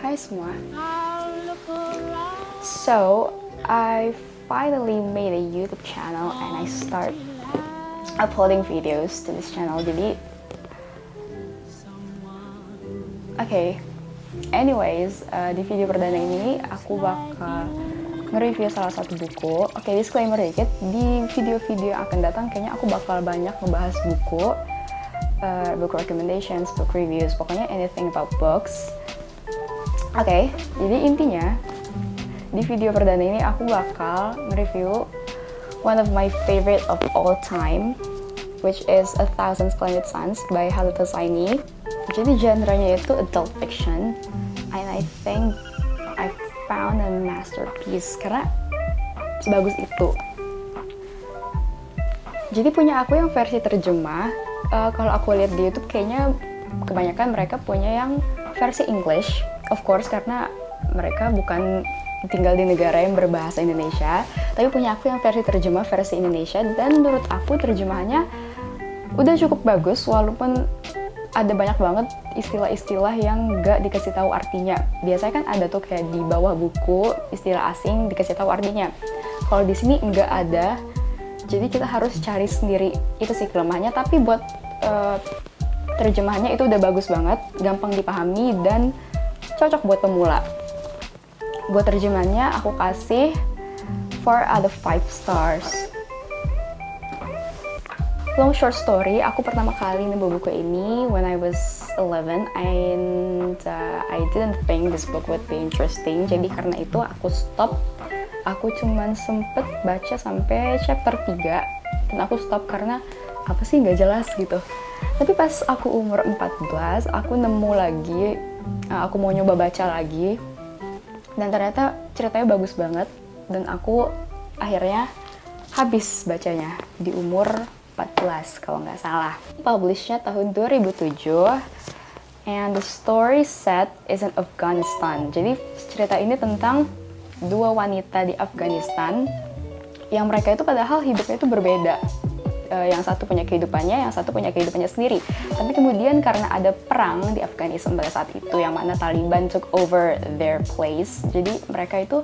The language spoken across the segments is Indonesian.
Hai semua. So, I finally made a YouTube channel and I start uploading videos to this channel. Jadi, anyways, di video perdana ini aku bakal nge-review salah satu buku. Disclaimer dikit, di video-video yang akan datang kayaknya aku bakal banyak ngebahas buku, book recommendations, book reviews, pokoknya anything about books. Jadi intinya di video perdana ini aku bakal nge-review one of my favorite of all time, which is A Thousand Splendid Suns by Khaled Hosseini. Jadi genrenya itu adult fiction, and I think I found a masterpiece karena sebagus itu. Jadi punya aku yang versi terjemah. Kalau aku lihat di YouTube kayaknya kebanyakan mereka punya yang versi English, of course karena mereka bukan tinggal di negara yang berbahasa Indonesia, tapi punya aku yang versi terjemah versi Indonesia, dan menurut aku terjemahannya udah cukup bagus walaupun ada banyak banget istilah-istilah yang nggak dikasih tahu artinya. Biasanya kan ada tuh kayak di bawah buku istilah asing dikasih tahu artinya. Kalau di sini nggak ada, jadi kita harus cari sendiri. Itu sih kelemahannya, tapi buat terjemahannya itu udah bagus banget, gampang dipahami dan cocok buat pemula. Buat terjemahannya aku kasih 4 out of 5 stars. Long short story, aku pertama kali nemu buku ini when I was 11 and I didn't think this book would be interesting. Jadi karena itu aku stop. Aku cuman sempet baca sampai chapter 3 dan aku stop karena apa sih nggak jelas gitu. Tapi pas aku umur 14, aku nemu lagi, aku mau nyoba baca lagi, dan ternyata ceritanya bagus banget, dan aku akhirnya habis bacanya di umur 14 kalau nggak salah. Publishnya tahun 2007, and the story set is in Afghanistan. Jadi cerita ini tentang dua wanita di Afghanistan yang mereka itu padahal hidupnya itu berbeda. Yang satu punya kehidupannya, yang satu punya kehidupannya sendiri. Tapi kemudian karena ada perang di Afghanistan pada saat itu, yang mana Taliban took over their place, jadi mereka itu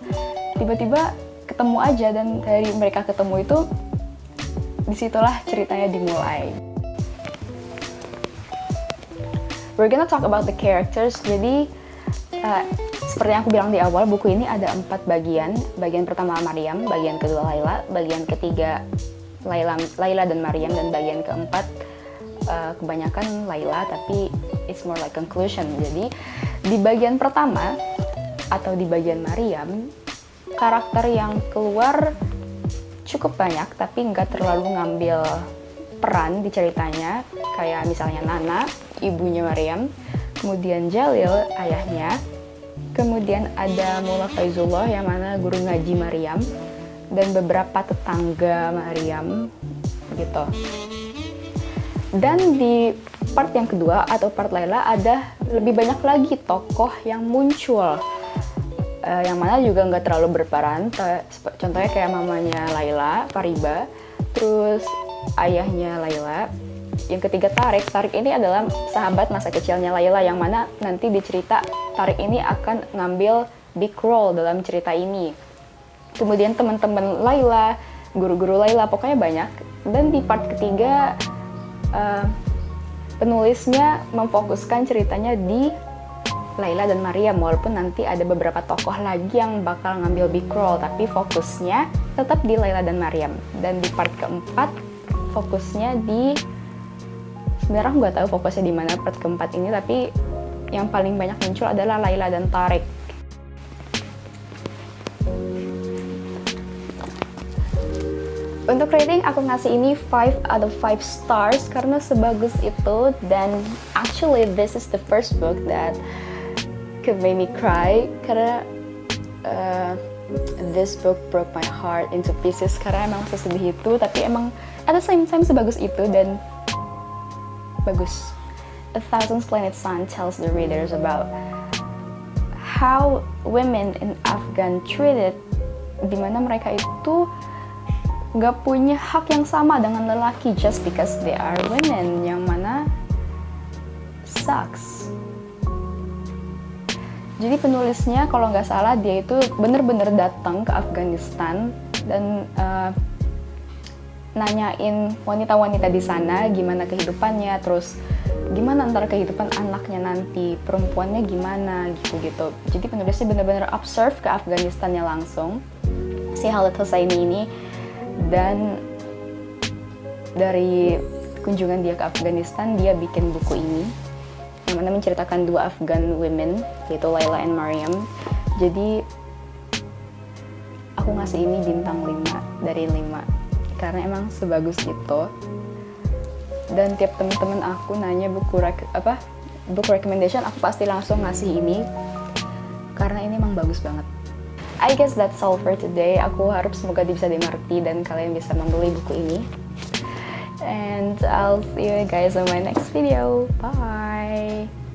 tiba-tiba ketemu aja, dan dari mereka ketemu itu disitulah ceritanya dimulai. We're gonna talk about the characters. Jadi seperti yang aku bilang di awal, buku ini ada 4 bagian. Bagian pertama Maryam, bagian kedua Laila, bagian ketiga Laila dan Maryam, dan bagian keempat kebanyakan Laila, tapi it's more like conclusion. Jadi di bagian pertama atau di bagian Maryam, karakter yang keluar cukup banyak tapi nggak terlalu ngambil peran di ceritanya, kayak misalnya Nana, ibunya Maryam, kemudian Jalil, ayahnya, kemudian ada Mullah Faizullah yang mana guru ngaji Maryam, dan beberapa tetangga Maryam gitu. Dan di part yang kedua atau part Laila ada lebih banyak lagi tokoh yang muncul, yang mana juga nggak terlalu berperan. Contohnya kayak mamanya Laila, Fariba, terus ayahnya Laila. Yang ketiga Tarik ini adalah sahabat masa kecilnya Laila, yang mana nanti di cerita Tarik ini akan ngambil big role dalam cerita ini. Kemudian teman-teman Laila, guru-guru Laila, pokoknya banyak. Dan di part ketiga penulisnya memfokuskan ceritanya di Laila dan Maryam, walaupun nanti ada beberapa tokoh lagi yang bakal ngambil big role, tapi fokusnya tetap di Laila dan Maryam. Dan di part keempat fokusnya di, sebenarnya aku nggak tahu fokusnya di mana part keempat ini, tapi yang paling banyak muncul adalah Laila dan Tarik. Untuk rating, aku ngasih ini 5 out of 5 stars karena sebagus itu. Dan actually this is the first book that could make me cry, karena this book broke my heart into pieces karena emang sesedih itu, tapi emang at the same time sebagus itu dan bagus. A Thousand Splendid Suns tells the readers about how women in Afghan treated, dimana mereka itu nggak punya hak yang sama dengan lelaki just because they are women, yang mana sucks. Jadi penulisnya kalau nggak salah dia itu bener-bener datang ke Afghanistan dan nanyain wanita-wanita di sana gimana kehidupannya, terus gimana antara kehidupan anaknya nanti, perempuannya gimana gitu-gitu. Jadi penulisnya bener-bener observe ke Afghanistannya langsung, si Khaled Hosseini ini. Dan dari kunjungan dia ke Afghanistan, dia bikin buku ini yang mana menceritakan dua Afghan women, yaitu Laila and Mariam. Jadi aku ngasih ini bintang 5 dari 5 karena emang sebagus itu. Dan tiap teman-teman aku nanya book recommendation, aku pasti langsung ngasih ini karena ini emang bagus banget. I guess that's all for today. Aku harap semoga bisa dimengerti dan kalian bisa membeli buku ini. And I'll see you guys on my next video. Bye!